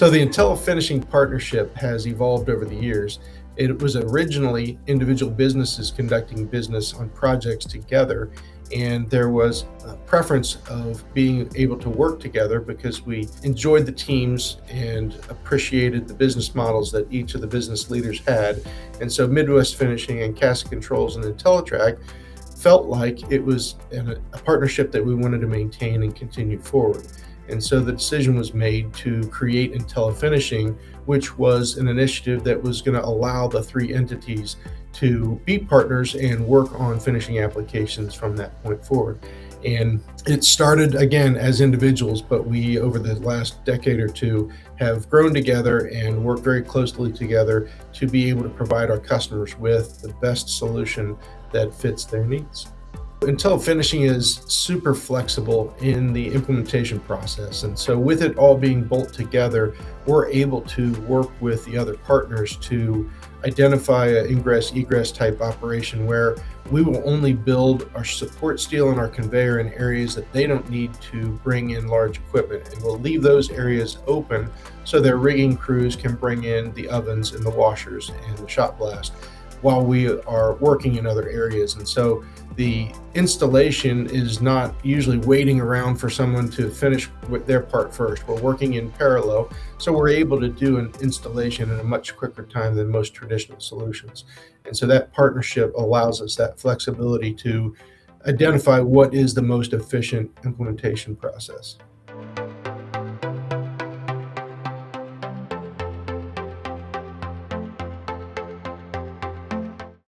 So the IntelliFinishing partnership has evolved over the years. It was originally individual businesses conducting business on projects together, and there was a preference of being able to work together because we enjoyed the teams and appreciated the business models that each of the business leaders had. And so Midwest Finishing and Casket Controls and IntelliTrack felt like it was a partnership that we wanted to maintain and continue forward. And so the decision was made to create IntelliFinishing, which was an initiative that was going to allow the three entities to be partners and work on finishing applications from that point forward. And it started again as individuals, but we, over the last decade or two, have grown together and worked very closely together to be able to provide our customers with the best solution that fits their needs. IntelliFinishing is super flexible in the implementation process. And so with it all being bolted together, we're able to work with the other partners to identify an ingress egress type operation where we will only build our support steel and our conveyor in areas that they don't need to bring in large equipment. And we'll leave those areas open so their rigging crews can bring in the ovens and the washers and the shot blast while we are working in other areas. And so the installation is not usually waiting around for someone to finish with their part first. We're working in parallel, so we're able to do an installation in a much quicker time than most traditional solutions. And so that partnership allows us that flexibility to identify what is the most efficient implementation process.